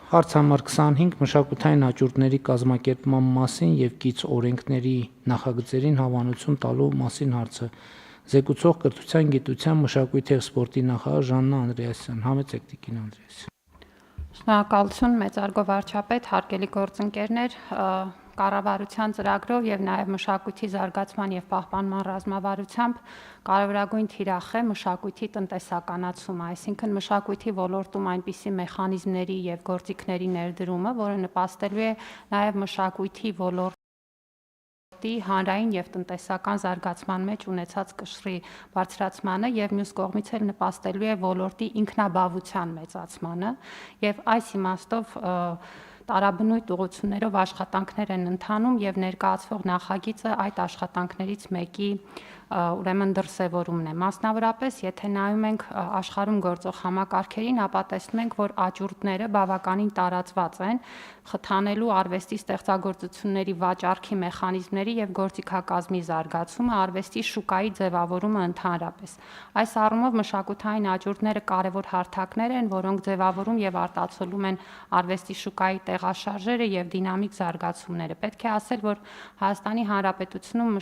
Հարց համար 25 մշակութային աճուրդների կազմակերպման մասին եւ կից օրենքների նախագծերին հավանություն տալու մասին հարցը։ Զեկուցող կրթության, գիտության, մշակույթի եւ սպորտի նախարար Ժաննա Անդրեասյան։ Համեցեք Տիկին Անդրեասյան։ Շնորհակալություն մեծարգո վարչապետ, հարգելի գործընկերներ, կառավարության ծրագրով եւ նաեւ մշակույթի զարգացման եւ պահպանման ռազմավարությամբ կարևորագույն թիրախ է մշակույթի տնտեսականացումը, այսինքն մշակույթի ոլորտում այնպիսի մեխանիզմների եւ գործիքների ներդրումը, որը նպաստելու է նաեւ մշակույթի ոլորտի հանրային եւ տնտեսական զարգացման մեջ ունեցած կշռի բարձրացմանը եւ մյուս կողմից էլ նպաստելու է ոլորտի ինքնաբավության մեծացմանը եւ այս իմաստով տարաբնույթ ուղղություններով աշխատանքներ են ընթանում եւ ներկայացվող նախագիծը այդ աշխատանքներից մեկի ուրեմն դրսևորումն է։ Մասնավորապես, եթե նայում ենք աշխարհում գործող համակարգերին, ապա տեսնում ենք, որ աճուրդները բավականին տարածված են խթանելու արվեստի ստեղծագործությունների վաճառքի մեխանիզմների եւ գործիքակազմի զարգացումը, արվեստի շուկայի ձևավորումը ընդհանրապես։ Այս առումով մշակութային աճուրդները կարևոր հարթակներ են, որոնք ձևավորում եւ արտացոլում են արվեստի շուկայի տեղաշարժերը եւ դինամիկ զարգացումները։ Պետք է ասել, որ Հայաստանի Հանրապետությունում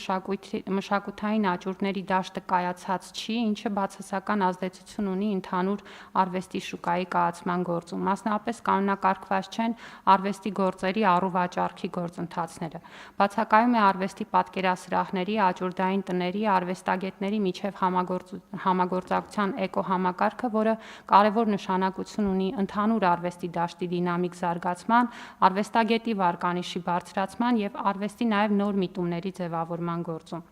մշակութային աճուրդների դաշտը կայացած չի, ինչը բացասական ազդեցություն ունի ընդհանուր արվեստի շուկայի կայացման գործում։ Մասնավորապես կանոնակարգված չեն արվեստի գործերի առուվաճառքի գործընթացները։ Բացակայում է արվեստի պատկերասրահների, աճուրդային տների, արվեստագետների միջև համագործակցության էկոհամակարգը, որը կարևոր նշանակություն ունի ընդհանուր արվեստի դաշտի դինամիկ զարգացման, արվեստագետի վարկանիշի բարձրացման եւ արվեստի նաեւ նոր միտումների ձևավորման գործում։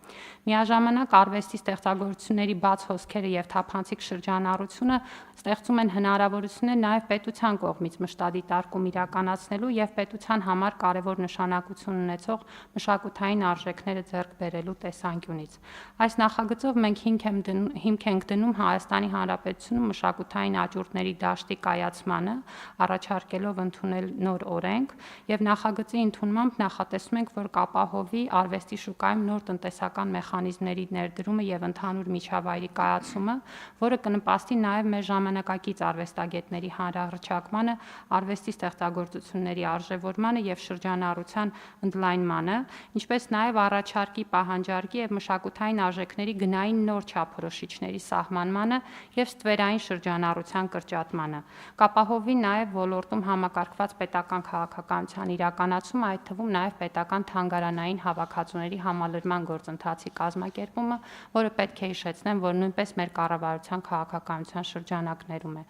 Միաժամանակ արվեստի ստեղծագործությունների բաց հոսքերը եւ թափանցիկ շրջանառությունը ստեղծում են հնարավորություններ նաեւ պետության կողմից մշտադիտարկում իրականացնելու եւ պետության համար կարևոր նշանակություն ունեցող մշակութային արժեքները ձեռք բերելու տեսանկյունից։ Այս նախագծով մենք հիմք ենք դնում Հայաստանի Հանրապետությունում մշակութային աճուրդների դաշտի կայացմանը, առաջարկելով ընդունել նոր օրենք եւ նախագծի ընդունմամբ նախատեսում ենք, որ կապահովի արվեստի շուկայում նոր տնտեսական մեխանիզմների ներդրումը եւ ընդհանուր միջավայրի կայացումը, որը կնպաստի նաեւ մեր ժամանակակից արվեստագետների հանրահռչակմանը, արվեստի ստեղծագործությունների արժևորմանը եւ շրջանառության ընդլայնմանը, ինչպես նաեւ առաջարկի պահանջարկի եւ մշակութային արժեքների գնային նոր չափորոշիչների սահմանմանը եւ ստվերային շրջանառության կրճատմանը։ Կապահովի նաեւ ոլորտում համակարգված պետական քաղաքականության իրականացումը, այդ թվում նաեւ պետական թանգարանային հավաքածուների համալրման գործընթացի կազմակերպումը, որը պետք է հիշեցնեմ, որ նույնպես մեր կառավարության քաղաքականության շրջանակներում է։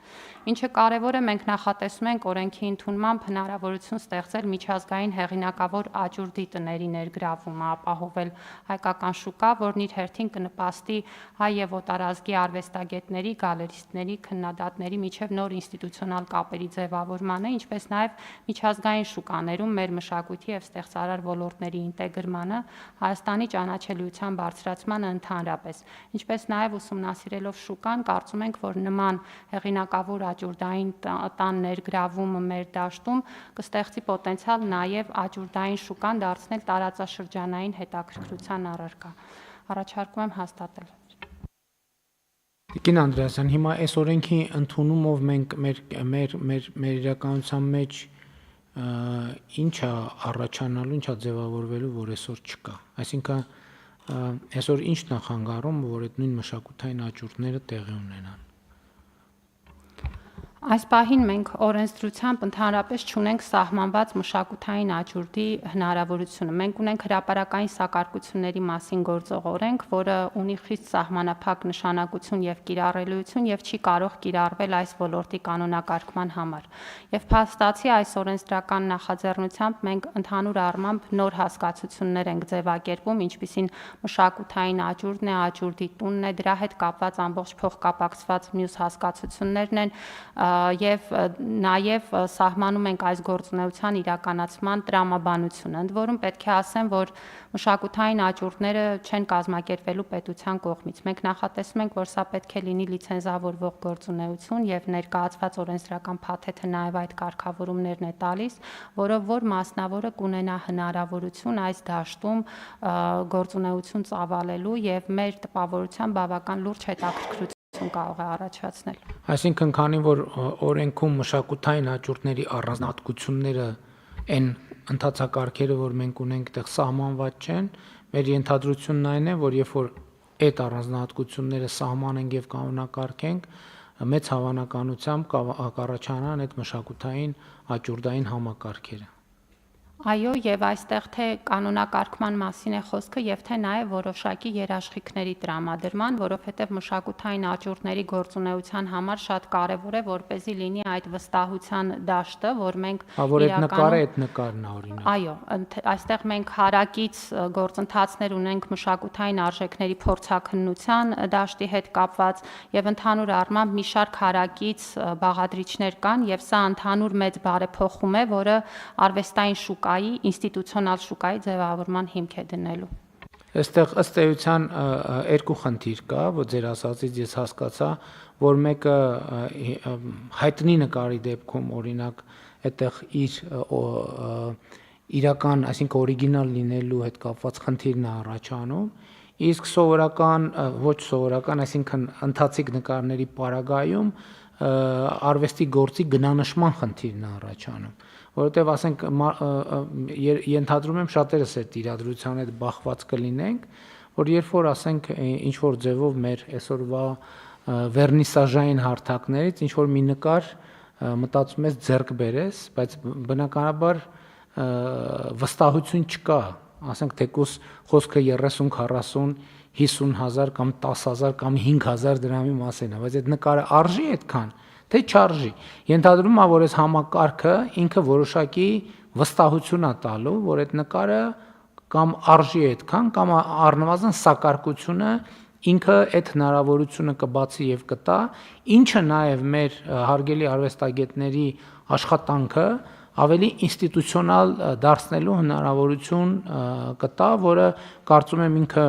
Ինչը կարևոր է, մենք նախատեսում ենք օրենքի ընդունմամբ հնարավորություն ստեղծել միջազգային հեղինակավոր աճուրդի տների ներգրավումը, ապահովել հայկական շուկա, որն իր հերթին կնպաստի հայ եւ օտարազգի արվեստագետների, գալերիստների, քննադատների միջև նոր ինստիտուցիոնալ կապերի ձևավորմանը, ինչպես նաեւ միջազգային շուկաներում մեր մշակույթի եւ ստեղծարար ոլորտների ինտեգրմանը, Հայաստանի ճանաչելիության բարձրացմանը ընդհանրապես, ինչպես նաեւ ուսումնասիրելով շուկան, կարծում ենք, որ նման հեղինակավոր աճուրդային տան ներգրավումը մեր դաշտում կստեղծի պոտենցիալ նաեւ աճուրդային շուկան դարձնել տարածաշրջանային հետաքրքրության առարկա։ Առաջարկում եմ հաստատել։ Տիկին Անդրեասյան, հիմա այս օրենքի ընդունումով մենք մեր իրականության մեջ ինչ է առաջանալու, ինչ է ձևավորվելու, որ այսօր չկա։ Այսինքն այսօր ինչ նախանգարում, որ այդ նույն մշակութային աճուրդները տեղի ունենան։ Այս պահին մենք օրենսդրությամբ ընդհանրապես չունենք սահմանված մշակութային աճուրդի հնարավորությունը։ Մենք ունենք հրապարակային սակարկությունների մասին գործող օրենք, որը ունի խիստ սահմանափակ նշանակություն եւ կիրառելիություն եւ չի կարող կիրառվել այս ոլորտի կանոնակարգման համար։ Եվ փաստացի այս օրենսդրական նախաձեռնությամբ մենք ընդհանուր առմամբ նոր հասկացություններ ենք ձևակերպում, ինչպիսին մշակութային աճուրդն է, աճուրդի տունն է, դրա հետ կապված ամբողջ փոխկապակցված մյուս հասկացություններն են եւ նաեւ սահմանում ենք այս գործունեության իրականացման տրամաբանությունը։ Ընդ որում պետք է ասեմ, որ մշակութային աճուրդները չեն կազմակերպվելու պետության կողմից։ Մենք նախատեսում ենք, որ սա պետք է լինի լիցենզավորվող գործունեություն եւ ներկայացված օրենսդրական փաթեթը նաեւ այդ կարգավորումներն է տալիս, որով որ մասնավորը կունենա հնարավորություն այս դաշտում գործունեություն ծավալելու եւ մեր տպավորության բավական լուրջ հետաքրքրություն կարող է առաջացնել։ Այսինքն, քանի որ օրենքում մշակութային հաճույքների առանձնահատկությունները այն ընդհանցակարգերը, որ մենք ունենք, այդտեղ սահմանված չեն, մեր ենթադրությունն այն է, որ երբ որ այդ առանձնահատկությունները սահմանենք եւ կանոնակարգենք, մեծ հավանականությամբ կառաջանան այդ մշակութային հաճույքային համակարգերը։ Այո, եւ այստեղ թե կանոնակարգման մասին է խոսքը եւ թե նաեւ որոշակի երաշխիքների տրամադրման, որովհետեւ մշակութային աճուրդների գործունեության համար շատ կարեւոր է, որպեսզի լինի այդ վստահության դաշտը, որ մենք որ այդ նկարն է օրինակ։ Այո, այստեղ մենք հարակից գործընթացներ ունենք մշակութային արժեքների փորձաքննության դաշտի հետ կապված եւ ընդհանուր առմամբ մի շարք հարակից բաղադրիչներ կան եւ սա ընդհանուր մեծ բարեփոխում է, որը արվեստային շուկայի, ինստիտուցիոնալ շուկայի ձևավորման հիմք է դնելու։ Այստեղ ըստ էության երկու խնդիր կա, որ ձեր ասածից ես հասկացա, որ մեկը հայտնի նկարի դեպքում օրինակ այդտեղ իրական, այսինքն օրիգինալ լինելու հետ կապված խնդիրն է առաջանում, իսկ սովորական, ոչ սովորական, այսինքն ընթացիկ նկարների պարագայում արվեստի գործի գնանշման խնդիրն է առաջանում, որովհետև ասենք ենթադրում եմ շատերս այդ իրադրության հետ բախված կլինենք, որ երբ որ ասենք ինչ որ ձևով մեր այսօրվա վերնիսաժային հարթակներից ինչ որ մի նկար մտածում ես ձեռք բերես, բայց բնականաբար վստահություն չկա, ասենք թեկուզ խոսքը 30, 40, 50 հազար կամ 10 հազար կամ 5 հազար դրամի մասին է, բայց այդ նկարը արժի այդքան, թե չարժի։ Ենթադրում է, որ այս համակարգը ինքը որոշակի վստահություն է տալու, որ այդ նկարը կամ արժի այդքան, կամ առնվազն սակարկությունը ինքը այդ հնարավորությունը կբացի եւ կտա, ինչը նաեւ մեր հարգելի արվեստագետների աշխատանքը ավելի ինստիտուցիոնալ դարձնելու հնարավորություն կտա, որը կարծում եմ ինքը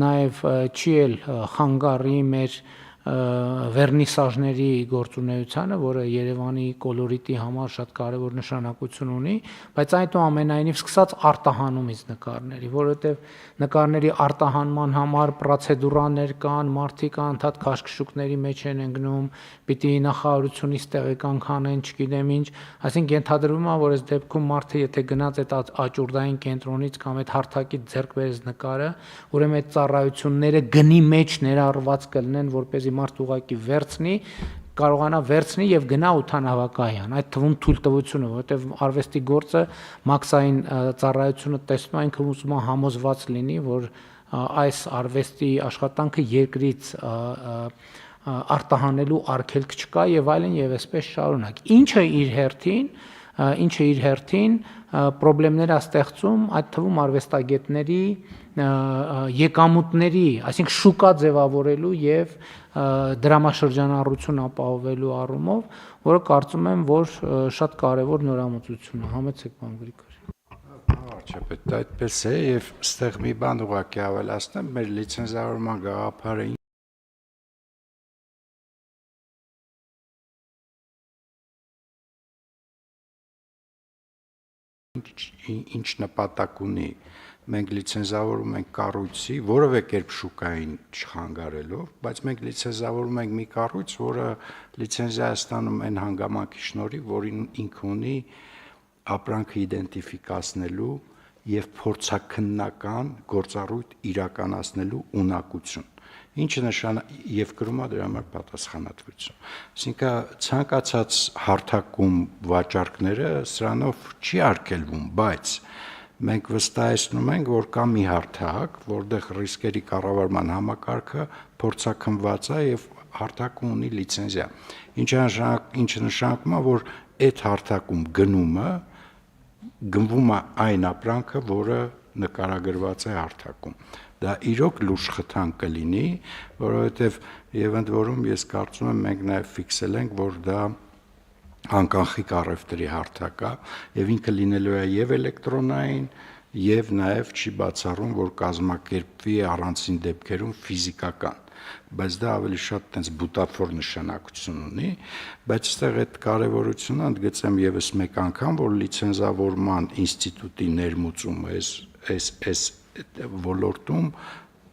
նաև չի էլ խանգարի մեր վերնիսաժների գործունեությանը, որը Երևանի կոլորիտի համար շատ կարևոր նշանակություն ունի, բայց այնուամենայնիվ սկսած արտահանումից նկարների, որովհետև նկարների արտահանման համար պրոցեդուրաներ կան, մարդիկ անդադ քաշքշուկների մեջ են ընկնում, պիտի նախարարությունից տեղեկանք անեն, չգիտեմ ինչ, այսինքն ենթադրվում է, որ այս դեպքում մարդը եթե գնաց այդ աճուրդային կենտրոնից կամ այդ հարթակից ձեռք բերեց նկարը, ուրեմն այդ ծառայությունները գնի մեջ ներառված կլինեն, որպեսզի մարդ ուղակի վերցնի, կարողանա վերցնի եւ գնա օդանավակայան, այդ թվում թույլտվությունը, որովհետեւ արվեստի գործը մաքսային ծառայությունը տեսնում է, ինքը ուզում է համոզված լինի, որ այս արվեստի աշխատանքը երկրից արտահանելու արգելք չկա եւ այլն եւ այսպես շարունակ։ Ինչը իր հերթին պրոբլեմներ է ստեղծում, այդ թվում արվեստագետների եկամուտների, այսինքն շուկա ձևավորելու եւ դրամաշրջանառություն ապահովելու առումով, որը կարծում եմ, որ շատ կարևոր նորամուծություն է, համեցեք պարոն Գրիգորյան։ Վարչապետ, դա այդպես է եւ ստեղ մի բան ուղղակի ավելացնեմ, մեր լիցենզավորման գաղափարը ինչ նպատակ ունի, մենք լիցենզավորում ենք կառույցի, որևէ կերպ շուկային չխանգարելով, բայց մենք լիցենզավորում ենք մի կառույց, որը լիցենզիա է ստանում այն հանգամանքի շնորհիվ, որին ինքը ունի ապրանքը իդենտիֆիկացնելու եւ փորձաքննական գործառույթ իրականացնելու ունակություն, ինչը եւ կրում է դրա համար պատասխանատվություն։ Այսինքն ցանկացած հարթակում վաճառքները սրանով չի արգելվում, բայց մենք վստահեցնում ենք, որ կա մի հարթակ, որտեղ ռիսկերի կառավարման համակարգը փորձաքննված է եւ հարթակը ունի լիցենզիա։ Ինչը նշանակում է, որ այդ հարթակում գնվում է այն ապրանքը, որը նկարագրված է հարթակում։ Դա իրոք լուրջ խթան կլինի, որովհետեւ եւ ընդ որում ես կարծում եմ մենք նաեւ ֆիքսել ենք, որ դա անկանխիկ առևտրի հարթակ է եւ ինքը լինելու է եւ էլեկտրոնային եւ նաեւ չի բացառում, որ կազմակերպվի առանձին դեպքերում ֆիզիկական, բայց դա ավելի շատ տենց բուտաֆոր նշանակություն ունի, բայց այստեղ այդ կարեւորությունը ընդգծեմ եւս մեկ անգամ, որ լիցենզավորման ինստիտուտի ներմուծումը այս ոլորտում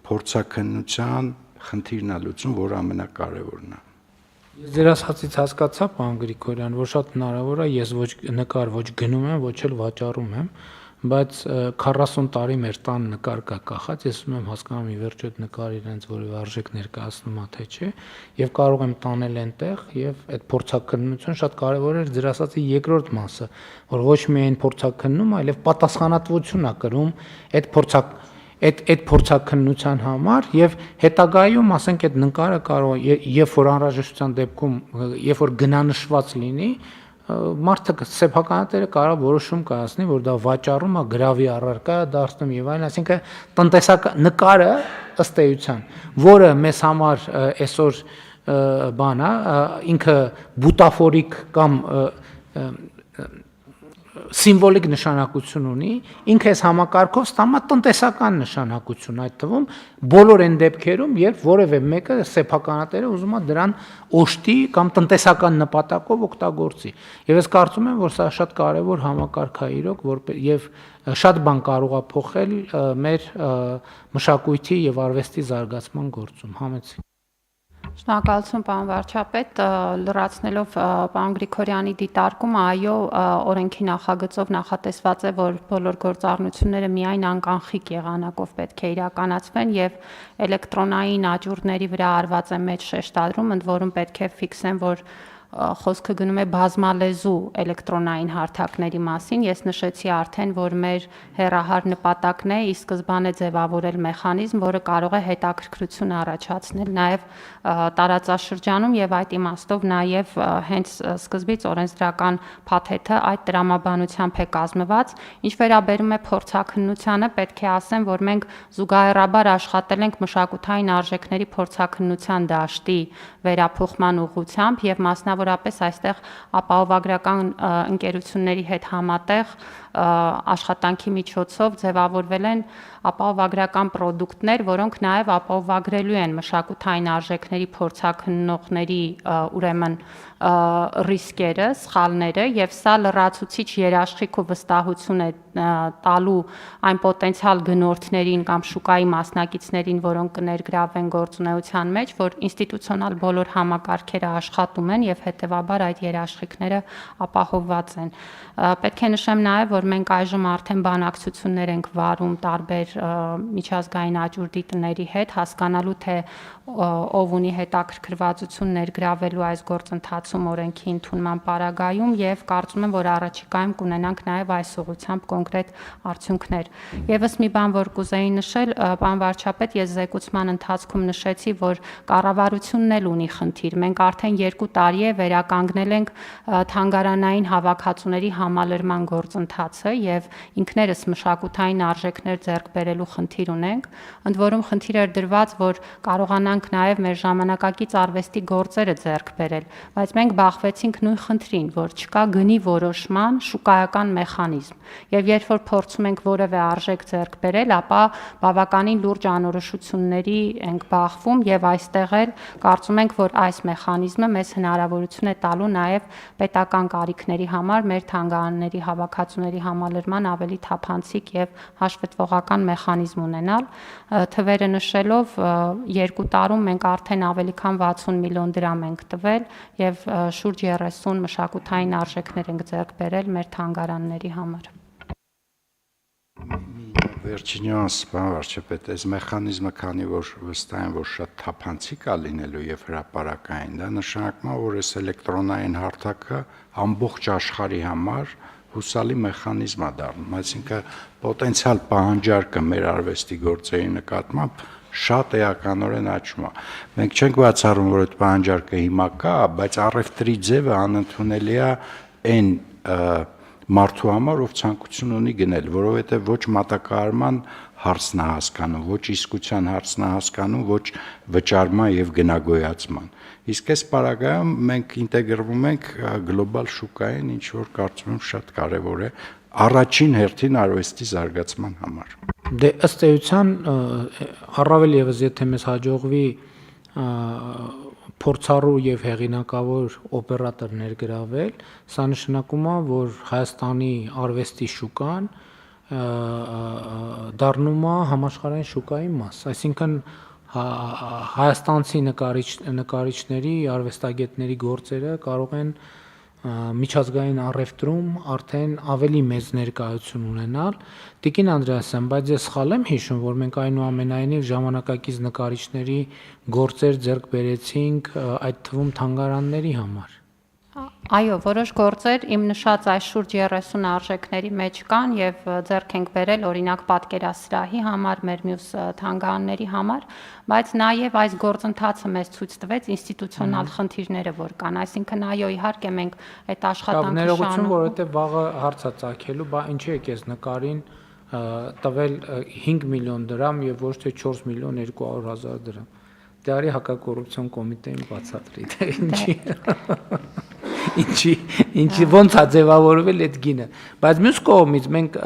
փորձաքննության խնդիրն է լուծում, որը ամենակարևորն է։ Ես ձեր ասածից հասկացա, պարոն Գրիգորյան, որ շատ հնարավոր է ես ոչ նկար ոչ գնում եմ, ոչ էլ վաճառում եմ, բայց 40 տարի մեր տան նկար կա կախած, ես ուզում եմ հասկանամ ի վերջո այդ նկարը իրենց որևէ արժեք ներկայացնում է թե չէ, եւ կարող եմ տանել այնտեղ եւ այդ փորձաքննությունը շատ կարեւոր էր ձեր ասածի երկրորդ մասը, որ ոչ միայն փորձաքննում, այլև պատասխանատվություն է կրում այդ փորձաքննության համար եւ հետագայում, ասենք, այդ նկարը կարող երբ որ անհրաժեշտության դեպքում, երբ որ գնանշված լինի, մարդը սեփականատերը կարող որոշում կայացնի, որ դա վաճառում է, գրավի առարկա է դարձնում եւ այլն, այսինքն տնտեսական նկարը ըստ էության, որը մեզ համար այսօր բան է, ինքը բուտաֆորիկ կամ սիմվոլիկ նշանակություն ունի, ինքը այս համակարգով ստանում է տնտեսական նշանակություն, այդ թվում բոլոր այն դեպքերում, երբ որևէ մեկը սեփականատերը ուզում է դրան օժտի կամ տնտեսական նպատակով օգտագործի։ Եվ ես կարծում եմ, որ սա շատ կարևոր համակարգ է իրոք, եւ շատ բան կարող է փոխել մեր մշակույթի եւ արվեստի զարգացման գործում։ Համեցեք։ Շնորհակալություն, պարոն վարչապետ, լրացնելով պարոն Գրիգորյանի դիտարկումը, այո, օրենքի նախագծով նախատեսված է, որ բոլոր գործառնությունները միայն անկանխիկ եղանակով պետք է իրականացվեն եւ էլեկտրոնային աճուրդների վրա արված է մեծ շեշտադրում, ընդ որում պետք է ֆիքսեն, որ խոսքը գնում է բազմալեզու էլեկտրոնային հարթակների մասին։ Ես նշեցի արդեն, որ մեր հեռահար նպատակն է ի սկզբանե ձևավորել մեխանիզմ, որը կարող է հետաքրքրություն առաջացնել նաև տարածաշրջանում եւ այդ իմաստով նաև հենց սկզբից օրենսդրական փաթեթը այդ տրամաբանությամբ է կազմված։ Ինչ վերաբերում է փորձաքննությանը, պետք է ասեմ, որ մենք զուգահեռաբար աշխատել ենք մշակութային արժեքների փորձաքննության դաշտի վերափոխման ուղղությամբ եւ մասնավորապես այստեղ ապահովագրական ընկերությունների հետ համատեղ աշխատանքի միջոցով ձևավորվել են ապահովագրական պրոդուկտներ, որոնք նաև ապահովագրելու են մշակութային արժեքների փորձաքննողների ուրեմն ռիսկերը, սխալները եւ սա լրացուցիչ երաշխիք ու վստահություն է տալու այն պոտենցիալ գնորդներին կամ շուկայի մասնակիցներին, որոնք կներգրավեն գործունեության մեջ, որ ինստիտուցիոնալ բոլոր համակարգերը աշխատում են եւ հետեւաբար այդ երաշխիքները ապահովված են։ Պետք է նշեմ նաեւ, որ մենք այժմ արդեն բանակցություններ ենք վարում տարբեր միջազգային աճուրդի տների հետ, հասկանալու թե ով ունի հետաքրքրվածություն ներգրավելու այս գործընթացում օրենքի ընդունման պարագայում եւ կարծում եմ, որ առաջիկայում կունենանք նաեւ այս ուղղությամբ կոնկրետ արդյունքներ։ Եվս մի բան, որ կուզեի նշել, պարոն վարչապետ, ես զեկուցման ընթացքում նշեցի, որ կառավարությունն էլ ունի խնդիր։ Մենք արդեն 2 տարի է վերականգնել ենք թանգարանային հավաքածուների համալրման գործընթացը եւ ինքներս մշակութային արժեքներ ձեռք բերելու խնդիր ունենք, ընդ որում խնդիր էր դրված, որ կարողանանք նաև մեր ժամանակակից արվեստի գործերը ձեռք բերել, բայց մենք բախվեցինք նույն խնդրին, որ չկա գնի որոշման շուկայական մեխանիզմ։ Եվ երբ որ փորձում ենք որևէ արժեք ձեռք բերել, ապա բավականին լուրջ անորոշությունների ենք բախվում եւ այստեղ էլ կարծում ենք, որ այս մեխանիզմը մեզ հնարավորություն է տալու նաև պետական կարիքների համար մեր թանգարանների հավաքածուների համալրման ավելի թափանցիկ եւ հաշվետվողական մեխանիզմ ունենալ։ Թվերը նշելով 2 տարում մենք արդեն ավելի քան 60 միլիոն դրամ ենք տվել եւ շուրջ 30 մշակութային արժեքներ ենք ձեռք բերել մեր թանգարանների համար։ Վերջին նյուանս, պարոն վարչապետ, այս մեխանիզմը, քանի որ վստահ եմ, որ շատ թափանցիկ է լինելու եւ հրապարակային, դա նշանակում է, որ այս էլեկտրոնային հարթակը ամբողջ աշխարհի համար հուսալի մեխանիզմ է դառնում, այսինքն պոտենցիալ պահանջարկը մեր արվեստի գործերի նկատմամբ շատ էականորեն աճում է։ Մենք չենք բացառում, որ այդ պահանջարկը հիմա կա, բայց առևտրի ձևը անընդունելի է այն մարդու համար, ով ցանկություն ունի գնել, որովհետև ոչ մատակարարման հարցն է հասկանում, ոչ իսկության հարցն է հասկանում, ոչ վճարման եւ գնագոյացման։ Իսկ այս պարագայում մենք ինտեգրվում ենք գլոբալ շուկային, ինչ որ կարծում եմ շատ կարեւոր է առաջին հերթին արվեստի զարգացման համար։ Դե ըստ էության առավել եւս եթե մեզ հաջողվի փորձառու եւ հեղինակավոր օպերատոր ներգրավել, սա նշանակում է, որ Հայաստանի արվեստի շուկան դառնում է համաշխարհային շուկայի մաս, այսինքն հայաստանցի նկարիչների, արվեստագետների գործերը կարող են միջազգային առևտրում արդեն ավելի մեծ ներկայություն ունենալ։ Տիկին Անդրեասյան, բայց ես սխալ եմ հիշում, որ մենք այնուամենայնիվ ժամանակակից նկարիչների գործեր ձեռք բերեցինք, այդ թվում թանգարանների համար։ Այո, որոշ գործեր իմ նշած այս շուրջ 30 արժեքների մեջ կան եւ ձեռք ենք բերել օրինակ պատկերասրահի համար, մեր մյուս թանգարանների համար, բայց նաեւ այս գործընթացը մեզ ցույց տվեց ինստիտուցիոնալ խնդիրները, որ կան, այսինքն այո, իհարկե մենք այդ աշխատանքը ներողություն, որովհետեւ վաղը հարց է ծագելու, բա ինչի է քեզ նկարին տվել 5 միլիոն դրամ եւ ոչ թե 4 միլիոն 200,000 դրամ։ Դե արի հակակոռուպցիոն կոմիտեին բացատրի, թե ինչի ոնց է ձևավորվել այդ գինը, բայց մյուս կողմից մենք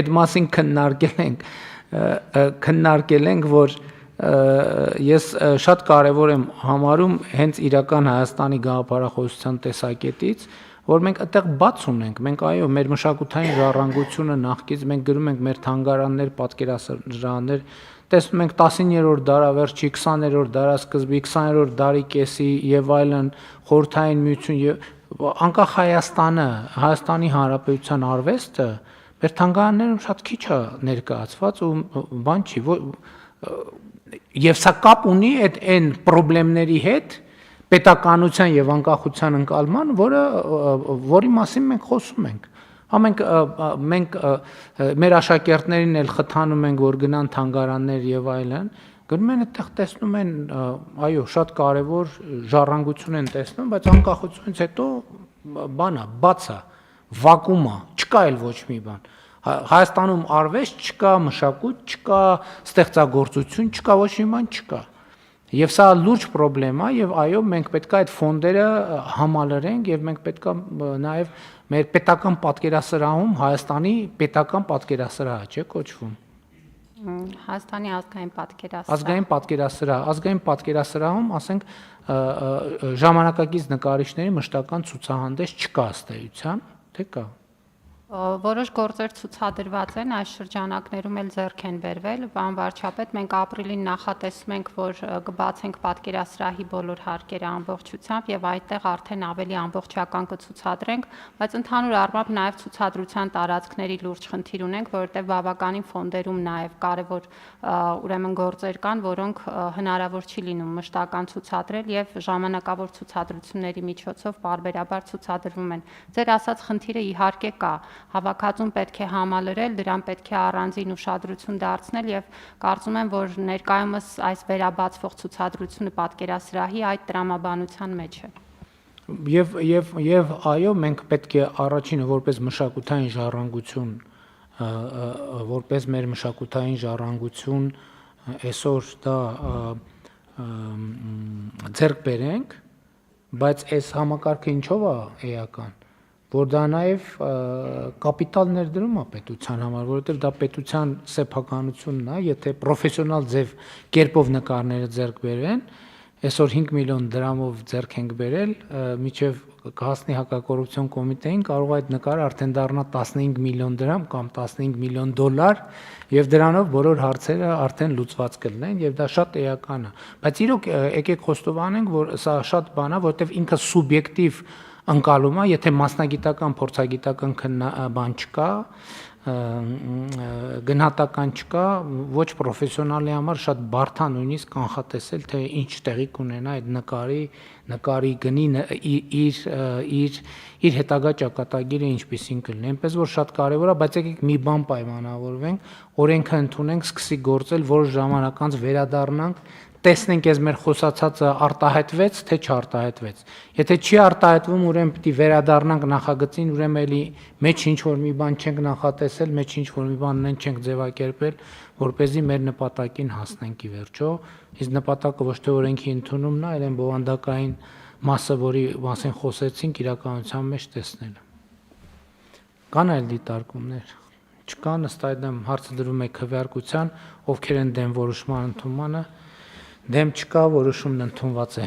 այդ մասին քննարկել ենք, որ ես շատ կարևոր եմ համարում հենց իրական Հայաստանի գաղափարախոսության տեսակետից, որ մենք այդտեղ բաց ունենք, մենք այո, մեր մշակութային ժառանգությունը նախկից մենք գրում ենք մեր թանգարաններ, պատկերասրահներ, տեսնում ենք 19-րդ դարավերջի, 20-րդ դարասկզբի, 20-րդ դարի կեսի եւ այլն խորհրդային միություն եւ անկախ Հայաստանը, Հայաստանի Հանրապետության արվեստը մեր թանգարաններում շատ քիչ է ներկայացված ու բան չի, եւ սա կապ ունի այն խնդիրների հետ պետականության եւ անկախության ընկալման, որի մասին մենք խոսում ենք։ Մենք մեր աշակերտներին էլ խթանում ենք, որ գնան թանգարաններ եւ այլն, գնում են այդտեղ տեսնում են, այո, շատ կարեւոր ժառանգություն են տեսնում, բայց անկախությունից հետո բանա, բացա, վակուում է, չկա էլ ոչ մի բան։ Հայաստանում արվեստ չկա, մշակույթ չկա, ստեղծագործություն չկա, ոչ մի բան չկա։ Եվ սա լուրջ խնդրեմ է եւ այո, մենք պետք է այդ ֆոնդերը համալրենք եւ մենք պետք է նաեւ մեր պետական պատկերասրահում Հայաստանի պետական պատկերասրահ չէ կոչվում։ Հայաստանի ազգային պատկերասրահ։ Ազգային պատկերասրահում, ասենք, ժամանակակից նկարիչների մշտական ցուցահանդես չկա ըստ էության, թե կա։ Որոշ գործեր ցուցադրված են, այս շրջանակներում էլ ձեռք են բերվել, պարոն վարչապետ, մենք ապրիլին նախատեսում ենք, որ կբացենք պատկերասրահի բոլոր հարկերը ամբողջությամբ եւ այդտեղ արդեն ավելի ամբողջական կցուցադրենք, բայց ընդհանուր առմամբ նաեւ ցուցադրության տարածքների լուրջ խնդիր ունենք, որովհետեւ բավականին ֆոնդերում նաեւ կարեւոր ուրեմն գործեր կան, որոնք հնարավոր չի լինում մշտական ցուցադրել եւ ժամանակավոր ցուցադրությունների միջոցով պարբերաբար ցուցադրվում են։ Ձեր ասած խնդիրը իհարկե կա, հավաքածուն պետք է համալրել, դրան պետք է առանձին ուշադրություն դարձնել եւ կարծում եմ, որ ներկայումս այս վերաբացվող ցուցադրությունը պատկերասրահի այդ տրամաբանության մեջ է։ Եվ այո, մենք պետք է առաջինը որպես մշակութային ժառանգություն, որպես մեր մշակութային ժառանգություն այսօր դա ձեռք բերենք, բայց այս համակարգը ինչով է էական, որ դա նաև կապիտալ ներդրում է պետության համար, որովհետև դա պետության սեփականությունն է, եթե պրոֆեսիոնալ ձև կերպով նկարները ձեռք բերեն, այսօր 5 միլիոն դրամով ձեռք ենք բերել, մինչև կհասնի հակակոռուպցիոն կոմիտեին, կարող է այդ նկարը արդեն դառնա 15 միլիոն դրամ կամ 15 միլիոն դոլար, եւ դրանով բոլոր հարցերը արդեն լուծված կլինեն եւ դա շատ էական է։ Բայց իրոք եկեք խոստովանենք, որ սա շատ բան է, որովհետեւ ինքը սուբյեկտիվ ընկալում է, եթե մասնագիտական, փորձագիտական բան չկա, գնահատական չկա, ոչ պրոֆեսիոնալի համար շատ բարդ է նույնիսկ կանխատեսել, թե ինչ տեղի կունենա այդ նկարի գնի իր հետագա ճակատագիրը ինչպիսին կլինի։ Այնպես որ շատ կարևոր է, բայց եկեք մի բան պայմանավորվենք, օրենքը ընդունենք, սկսի գործել, որ ժամանակ անց վերադառնանք, տեսնենք ես մեր խոսացածը արտահայտվեց, թե չարտահայտվեց։ Եթե չի արտահայտվում, ուրեմն պիտի վերադառնանք նախագծին, ուրեմն էլի մեջ ինչ-որ մի բան չենք նախատեսել, մեջ ինչ-որ մի բան չենք ձևակերպել, որպեսզի մեր նպատակին հասնենք ի վերջո։ Իսկ նպատակը ոչ թե օրենքի ընդունումն է, այլ այն բովանդակային մասը, որի մասին խոսեցինք, իրականության մեջ տեսնելը։ Կան այլ դիտարկումներ։ Չկան, ըստ այդմ հարցը դրում է քվեարկության, ովքեր են դեմ որոշման ընդունմանը, դեմ չկա, որոշումն ընդունված է։